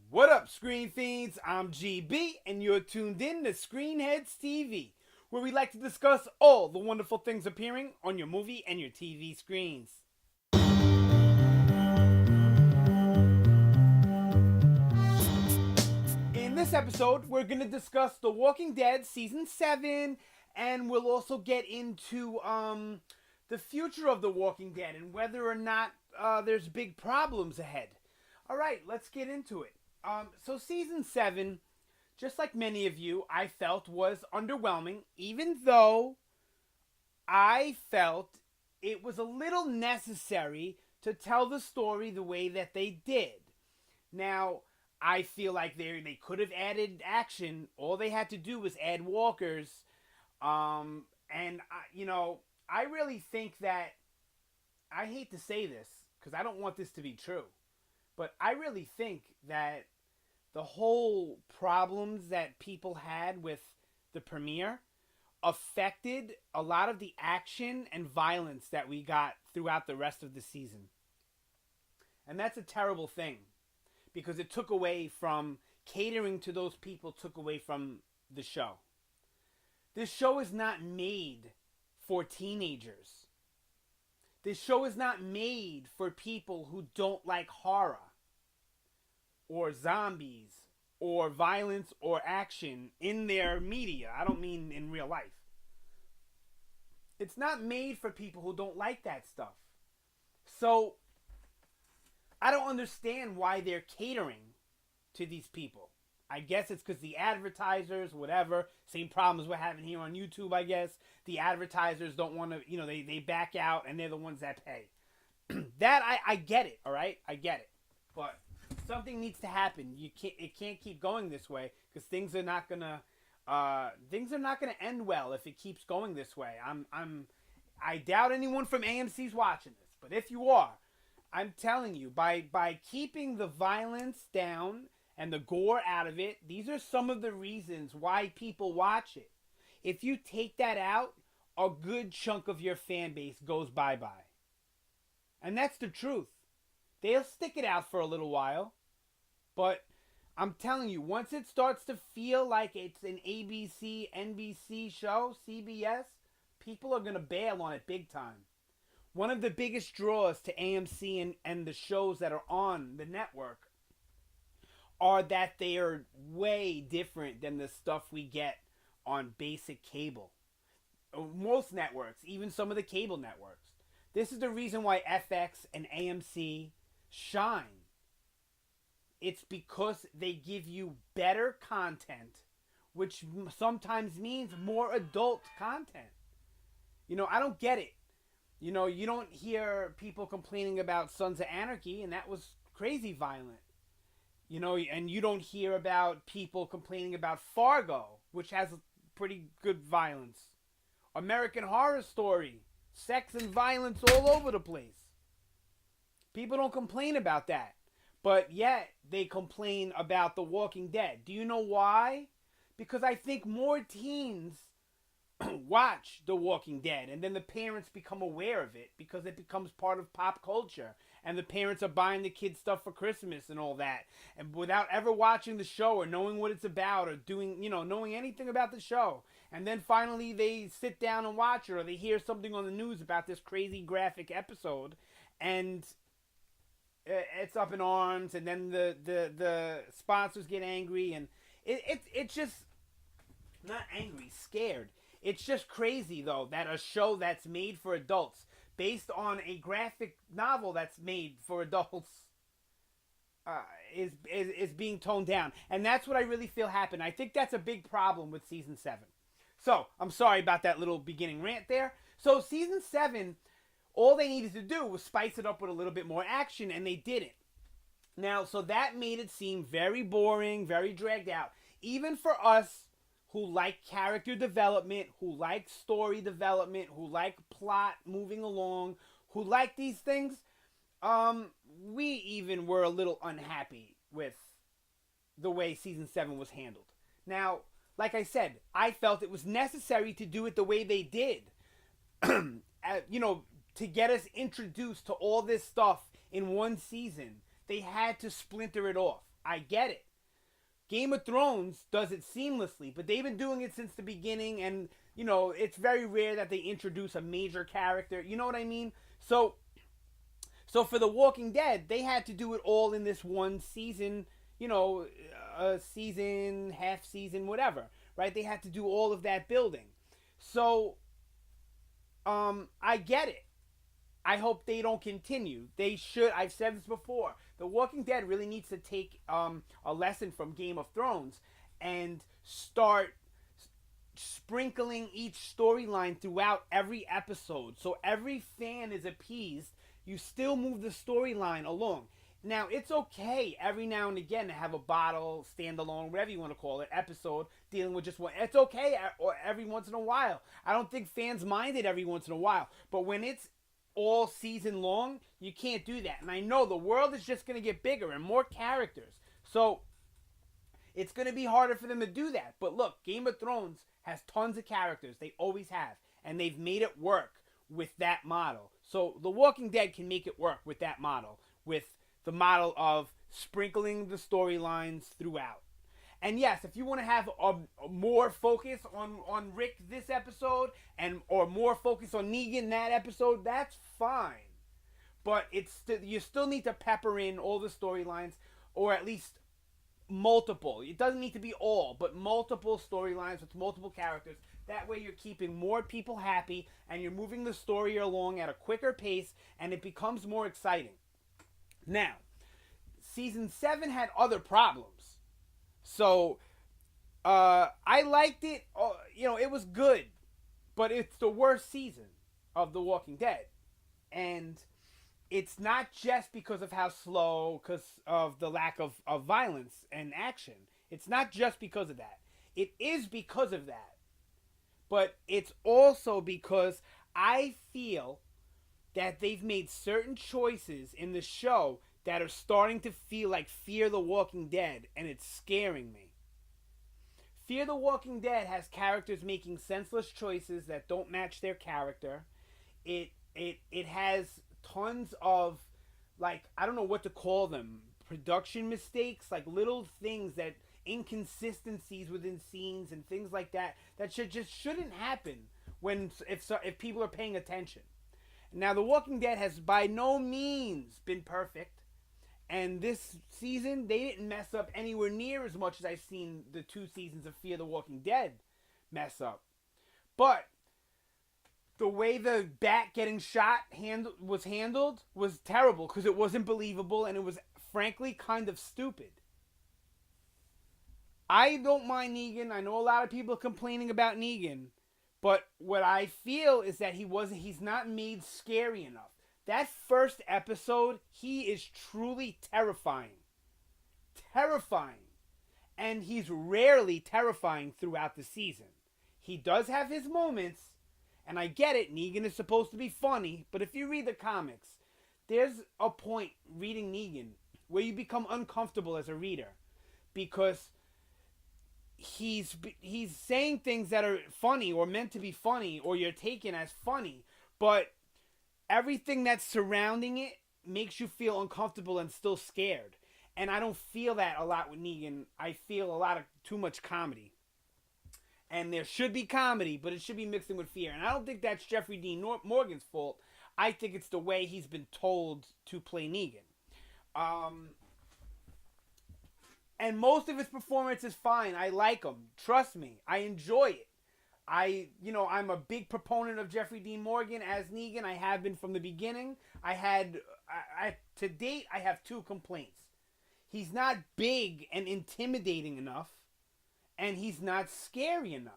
What up, Screen Fiends? I'm GB, and you're tuned in to Screenheads TV, where we like to discuss all the wonderful things appearing on your movie and your TV screens. In this episode, we're going to discuss The Walking Dead Season 7, and we'll also get into the future of The Walking Dead and whether or not there's big problems ahead. All right, let's get into it. So Season 7, just like many of you, I felt was underwhelming, even though I felt it was a little necessary to tell the story the way that they did. Now, I feel like they could have added action. All they had to do was add walkers. I really think that, I hate to say this, because I don't want this to be true, but I really think that the whole problems that people had with the premiere affected a lot of the action and violence that we got throughout the rest of the season. And that's a terrible thing, because it took away from catering to those people, took away from the show. This show is not made for teenagers. This show is not made for people who don't like horror or zombies or violence or action in their media. I don't mean in real life. It's not made for people who don't like that stuff. So I don't understand why they're catering to these people. I guess it's because the advertisers, whatever, same problems we're having here on YouTube, I guess. The advertisers don't want to, they back out and they're the ones that pay. That, I get it, all right? I get it. But something needs to happen. It can't keep going this way, because things are not gonna end well if it keeps going this way. I doubt anyone from AMC's watching this, but if you are, I'm telling you, by keeping the violence down and the gore out of it, these are some of the reasons why people watch it. If you take that out, a good chunk of your fan base goes bye-bye. And that's the truth. They'll stick it out for a little while, but I'm telling you, once it starts to feel like it's an ABC, NBC show, CBS, people are going to bail on it big time. One of the biggest draws to AMC and the shows that are on the network are that they are way different than the stuff we get on basic cable. Most networks, even some of the cable networks. This is the reason why FX and AMC shine. It's because they give you better content, which sometimes means more adult content. I don't get it. You don't hear people complaining about Sons of Anarchy, and that was crazy violent. And you don't hear about people complaining about Fargo, which has pretty good violence. American Horror Story, sex and violence all over the place. People don't complain about that. But yet, they complain about The Walking Dead. Do you know why? Because I think more teens watch The Walking Dead, and then the parents become aware of it because it becomes part of pop culture, and the parents are buying the kids stuff for Christmas and all that, and without ever watching the show or knowing what it's about or doing, knowing anything about the show. And then finally they sit down and watch it, or they hear something on the news about this crazy graphic episode, and it's up in arms, and then the sponsors get angry, and it's just not angry, scared. It's just crazy, though, that a show that's made for adults, based on a graphic novel that's made for adults, is being toned down. And that's what I really feel happened. I think that's a big problem with Season 7. So, I'm sorry about that little beginning rant there. So, Season 7, all they needed to do was spice it up with a little bit more action, and they didn't. Now, so that made it seem very boring, very dragged out. Even for us who like character development, who like story development, who like plot moving along, who like these things, we even were a little unhappy with the way Season 7 was handled. Now, like I said, I felt it was necessary to do it the way they did. To get us introduced to all this stuff in one season. they had to splinter it off. I get it. Game of Thrones does it seamlessly, but they've been doing it since the beginning, and it's very rare that they introduce a major character. You know what I mean? So for The Walking Dead, they had to do it all in this one season, a season, half season, whatever, right? They had to do all of that building. So I get it. I hope they don't continue. They should. I've said this before. The Walking Dead really needs to take a lesson from Game of Thrones and start sprinkling each storyline throughout every episode, so every fan is appeased. You still move the storyline along. Now, it's okay every now and again to have a bottle, standalone, whatever you want to call it, episode dealing with just one. It's okay or every once in a while. I don't think fans mind it every once in a while. But when it's all season long, you can't do that. And I know the world is just going to get bigger and more characters. So it's going to be harder for them to do that. But look, Game of Thrones has tons of characters. They always have. And they've made it work with that model. So The Walking Dead can make it work with that model. With the model of sprinkling the storylines throughout. And yes, if you want to have a more focus on Rick this episode or more focus on Negan that episode, that's fine. But you still need to pepper in all the storylines, or at least multiple. It doesn't need to be all, but multiple storylines with multiple characters. That way you're keeping more people happy and you're moving the story along at a quicker pace and it becomes more exciting. Now, season 7 had other problems. So, I liked it. It was good. But it's the worst season of The Walking Dead. And it's not just because of how slow, because of the lack of violence and action. It's not just because of that. It is because of that. But it's also because I feel that they've made certain choices in the show that are starting to feel like Fear the Walking Dead, and it's scaring me. Fear the Walking Dead has characters making senseless choices that don't match their character. It has tons of, like, I don't know what to call them, production mistakes, like little things that inconsistencies within scenes and things like that shouldn't happen if people are paying attention. Now, The Walking Dead has by no means been perfect. And this season, they didn't mess up anywhere near as much as I've seen the 2 seasons of Fear the Walking Dead mess up. But the way the bat getting shot was handled was terrible because it wasn't believable and it was frankly kind of stupid. I don't mind Negan. I know a lot of people are complaining about Negan. But what I feel is that he's not made scary enough. That first episode, he is truly terrifying. Terrifying. And he's rarely terrifying throughout the season. He does have his moments, and I get it, Negan is supposed to be funny, but if you read the comics, there's a point reading Negan where you become uncomfortable as a reader because he's saying things that are funny or meant to be funny or you're taken as funny, but everything that's surrounding it makes you feel uncomfortable and still scared. And I don't feel that a lot with Negan. I feel a lot of too much comedy. And there should be comedy, but it should be mixed in with fear. And I don't think that's Jeffrey Dean Morgan's fault. I think it's the way he's been told to play Negan. And most of his performance is fine. I like him. Trust me. I enjoy it. I'm a big proponent of Jeffrey Dean Morgan as Negan. I have been from the beginning. To date, I have 2 complaints. He's not big and intimidating enough, and he's not scary enough.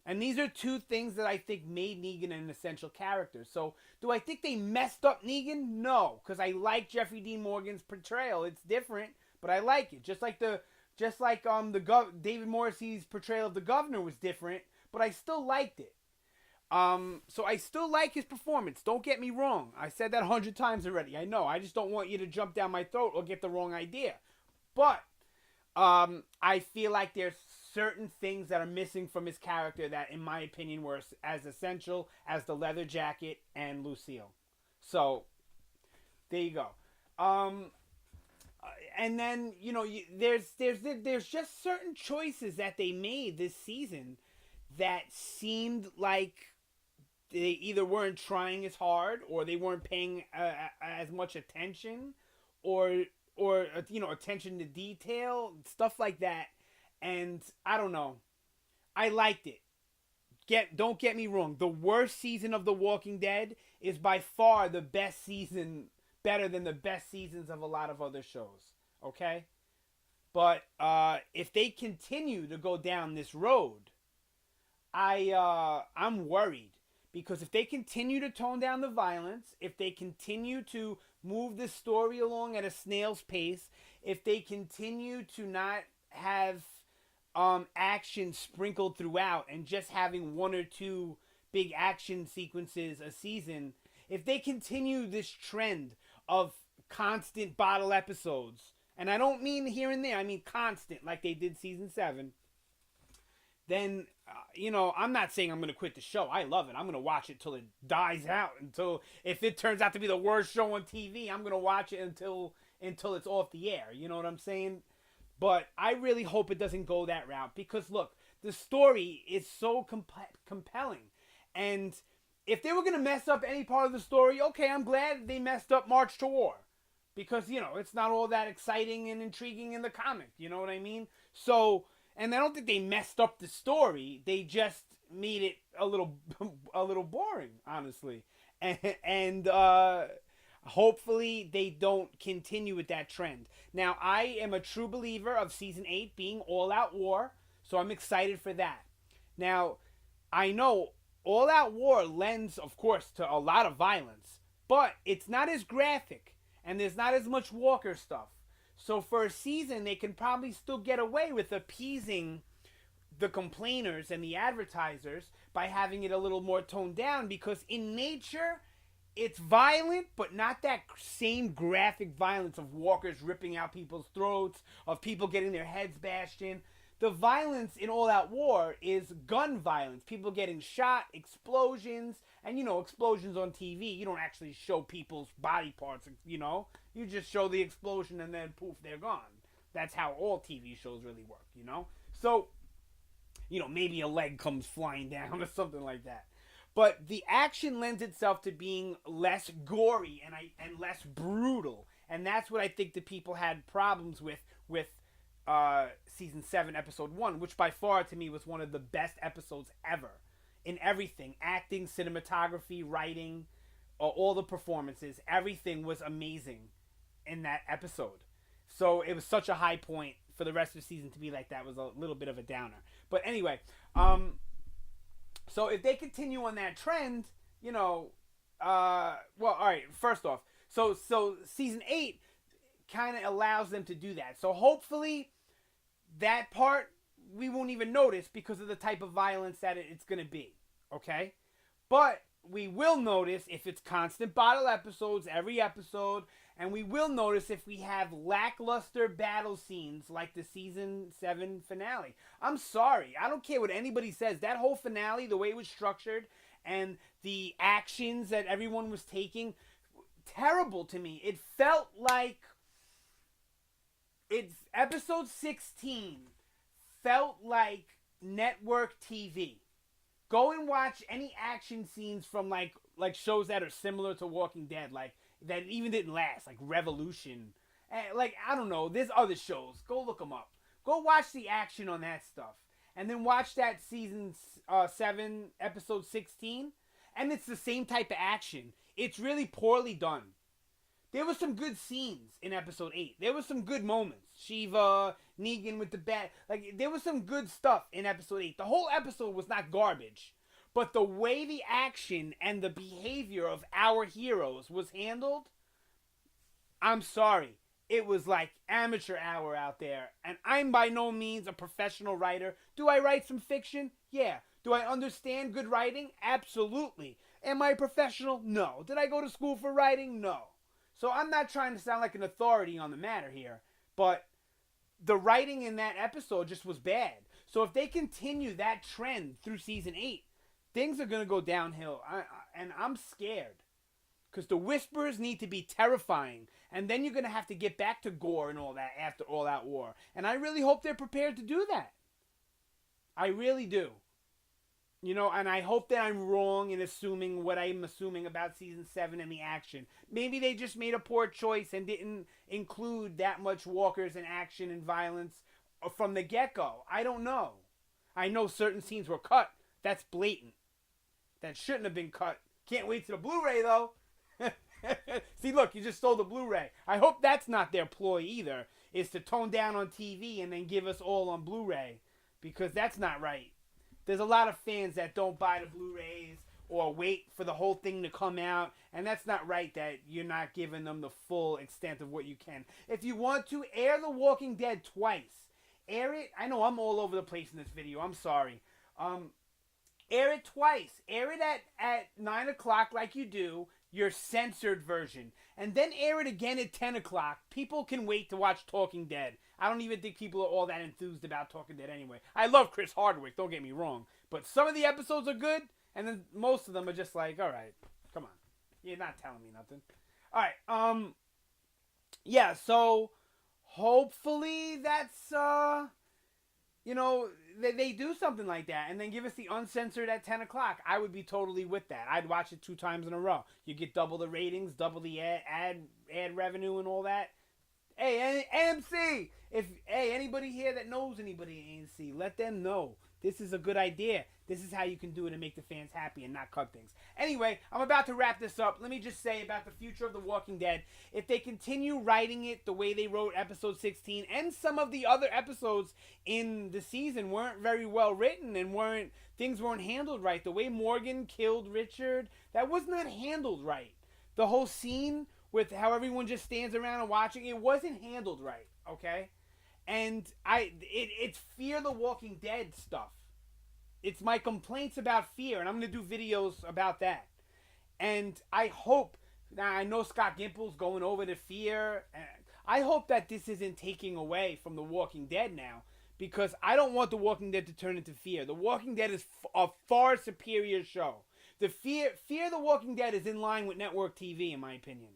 And these are 2 things that I think made Negan an essential character. So, do I think they messed up Negan? No, because I like Jeffrey Dean Morgan's portrayal. It's different, but I like it. Just like David Morrissey's portrayal of the governor was different, but I still liked it. So I still like his performance. Don't get me wrong. I said that 100 times already. I know. I just don't want you to jump down my throat or get the wrong idea. But I feel like there's certain things that are missing from his character that, in my opinion, were as essential as the leather jacket and Lucille. So there you go. and then there's just certain choices that they made this season that seemed like they either weren't trying as hard or they weren't paying as much attention or attention to detail, stuff like that. And I don't know, I liked it. Don't get me wrong, the worst season of The Walking Dead is by far the best season, better than the best seasons of a lot of other shows, okay? But if they continue to go down this road, I'm worried, because if they continue to tone down the violence, if they continue to move the story along at a snail's pace, if they continue to not have action sprinkled throughout and just having one or two big action sequences a season, if they continue this trend of constant bottle episodes, and I don't mean here and there, I mean constant, like they did season 7, then, I'm not saying I'm going to quit the show. I love it. I'm going to watch it till it dies out. Until, if it turns out to be the worst show on TV, I'm going to watch it until it's off the air. You know what I'm saying? But I really hope it doesn't go that route, because, look, the story is so compelling. And if they were going to mess up any part of the story, okay, I'm glad they messed up March to War. Because, it's not all that exciting and intriguing in the comic. You know what I mean? So, and I don't think they messed up the story. They just made it a little boring, honestly. And hopefully they don't continue with that trend. Now, I am a true believer of season 8 being all-out war, so I'm excited for that. Now, I know all-out war lends, of course, to a lot of violence, but it's not as graphic, and there's not as much Walker stuff. So for a season, they can probably still get away with appeasing the complainers and the advertisers by having it a little more toned down, because in nature, it's violent, but not that same graphic violence of walkers ripping out people's throats, of people getting their heads bashed in. The violence in All Out War is gun violence. People getting shot, explosions, and explosions on TV. You don't actually show people's body parts, You just show the explosion and then poof, they're gone. That's how all TV shows really work, So, maybe a leg comes flying down or something like that. But the action lends itself to being less gory and less brutal. And that's what I think the people had problems with season 7, episode 1, which by far to me was one of the best episodes ever. In everything, acting, cinematography, writing, all the performances, everything was amazing in that episode. So it was such a high point for the rest of the season to be like that. Was a little bit of a downer. But anyway, so if they continue on that trend, well, all right, first off, so season 8 kind of allows them to do that. So hopefully that part we won't even notice because of the type of violence that it's going to be, okay? But we will notice if it's constant bottle episodes every episode, and we will notice if we have lackluster battle scenes like the season 7 finale. I'm sorry, I don't care what anybody says. That whole finale, the way it was structured, and the actions that everyone was taking, terrible to me. It felt like episode 16 felt like network TV. Go and watch any action scenes from like shows that are similar to Walking Dead, like that even didn't last, like Revolution. Like, I don't know, there's other shows. Go look them up. Go watch the action on that stuff. And then watch that season 7, episode 16. And it's the same type of action. It's really poorly done. There were some good scenes in episode 8. There were some good moments. Shiva, Negan with the bat. Like, there was some good stuff in episode 8. The whole episode was not garbage. But the way the action and the behavior of our heroes was handled, I'm sorry. It was like amateur hour out there. And I'm by no means a professional writer. Do I write some fiction? Yeah. Do I understand good writing? Absolutely. Am I a professional? No. Did I go to school for writing? No. So I'm not trying to sound like an authority on the matter here, but the writing in that episode just was bad. So if they continue that trend through season 8, things are going to go downhill, and I'm scared. Because the whispers need to be terrifying. And then you're going to have to get back to gore and all that after All Out War. And I really hope they're prepared to do that. I really do. You know, and I hope that I'm wrong in assuming what I'm assuming about Season 7 and the action. Maybe they just made a poor choice and didn't include that much walkers and action and violence from the get-go. I don't know. I know certain scenes were cut. That's blatant. That shouldn't have been cut. Can't wait to the Blu-ray, though. See, look, you just stole the Blu-ray. I hope that's not their ploy either, is to tone down on TV and then give us all on Blu-ray. Because that's not right. There's a lot of fans that don't buy the Blu-rays or wait for the whole thing to come out. And that's not right that you're not giving them the full extent of what you can. If you want to, air The Walking Dead twice. Air it. I know I'm all over the place in this video. I'm sorry. Air it twice. Air it at 9 o'clock like you do. Your censored version. And then air it again at 10 o'clock. People can wait to watch Talking Dead. I don't even think people are all that enthused about Talking Dead anyway. I love Chris Hardwick, don't get me wrong. But some of the episodes are good, and then most of them are just like, alright, come on. You're not telling me nothing. Alright, yeah, so hopefully that's, you know, they do something like that and then give us the uncensored at 10 o'clock. I would be totally with that. I'd watch it 2 times in a row. You get double the ratings, double the ad revenue and all that. Hey, AMC! Hey, anybody here that knows anybody at AMC, let them know. This is a good idea. This is how you can do it and make the fans happy and not cut things. Anyway, I'm about to wrap this up. Let me just say about the future of The Walking Dead. If they continue writing it the way they wrote episode 16 and some of the other episodes in the season weren't very well written and things weren't handled right. The way Morgan killed Richard, that was not handled right. The whole scene with how everyone just stands around and watching, it wasn't handled right, okay? And it's Fear the Walking Dead stuff. It's my complaints about Fear, and I'm going to do videos about that. And I hope, now I know Scott Gimple's going over to Fear, and I hope that this isn't taking away from The Walking Dead now, because I don't want The Walking Dead to turn into Fear. The Walking Dead is a far superior show. The Fear the Walking Dead is in line with network TV, in my opinion.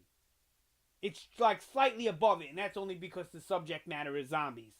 It's like slightly above it, and that's only because the subject matter is zombies.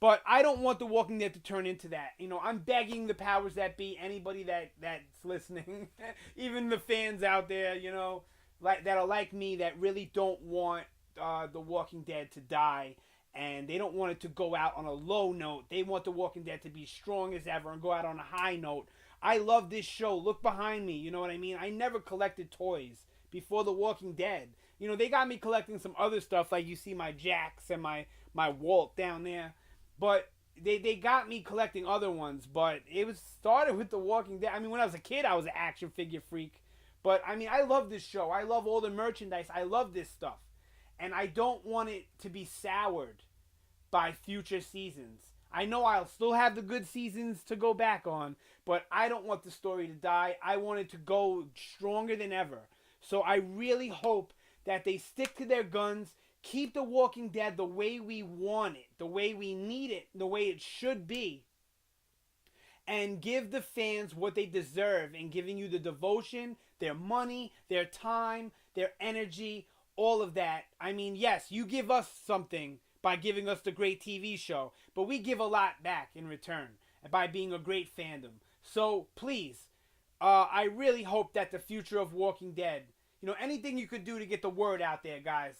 But I don't want The Walking Dead to turn into that. You know, I'm begging the powers that be, anybody that's listening, even the fans out there, you know, that are like me, that really don't want The Walking Dead to die, and they don't want it to go out on a low note. They want The Walking Dead to be strong as ever and go out on a high note. I love this show. Look behind me, you know what I mean? I never collected toys before The Walking Dead. You know, they got me collecting some other stuff, like you see my Jax and my Walt down there. But they got me collecting other ones, but it was started with The Walking Dead. I mean, when I was a kid, I was an action figure freak. But, I mean, I love this show. I love all the merchandise. I love this stuff. And I don't want it to be soured by future seasons. I know I'll still have the good seasons to go back on, but I don't want the story to die. I want it to go stronger than ever. So I really hope that they stick to their guns, keep The Walking Dead the way we want it, the way we need it, the way it should be, and give the fans what they deserve in giving you the devotion, their money, their time, their energy, all of that. I mean, yes, you give us something by giving us the great TV show, but we give a lot back in return by being a great fandom. So please, I really hope that the future of Walking Dead, you know, anything you could do to get the word out there, guys,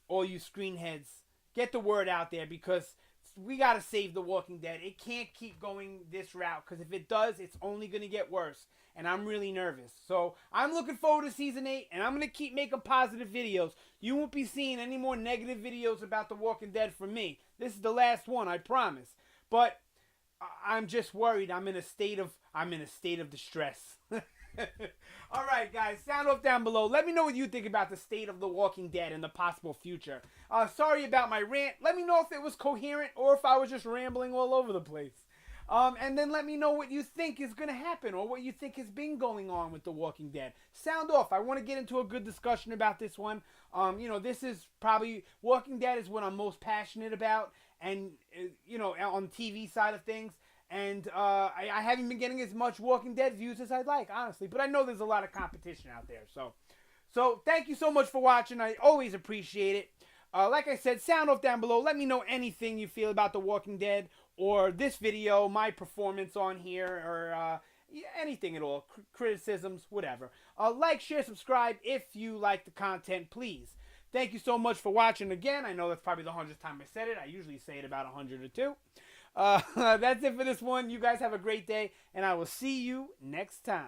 all you screenheads, get the word out there, because we got to save The Walking Dead. It can't keep going this route, because if it does, it's only going to get worse, and I'm really nervous. So I'm looking forward to Season 8, and I'm going to keep making positive videos. You won't be seeing any more negative videos about The Walking Dead from me. This is the last one, I promise. But I'm just worried. I'm in a state of distress. All right, guys, sound off down below. Let me know what you think about the state of The Walking Dead and the possible future. Sorry about my rant. Let me know if it was coherent or if I was just rambling all over the place. And then let me know what you think is going to happen or what you think has been going on with The Walking Dead. Sound off. I want to get into a good discussion about this one. You know, this is probably, Walking Dead is what I'm most passionate about, and, you know, on TV side of things. And I haven't been getting as much Walking Dead views as I'd like, honestly. But I know there's a lot of competition out there. So thank you so much for watching. I always appreciate it. Like I said, sound off down below. Let me know anything you feel about The Walking Dead or this video, my performance on here, or anything at all. Criticisms, whatever. Like, share, subscribe if you like the content, please. Thank you so much for watching again. I know that's probably the 100th time I said it. I usually say it about 100 or 2. That's it for this one. You guys have a great day, and I will see you next time.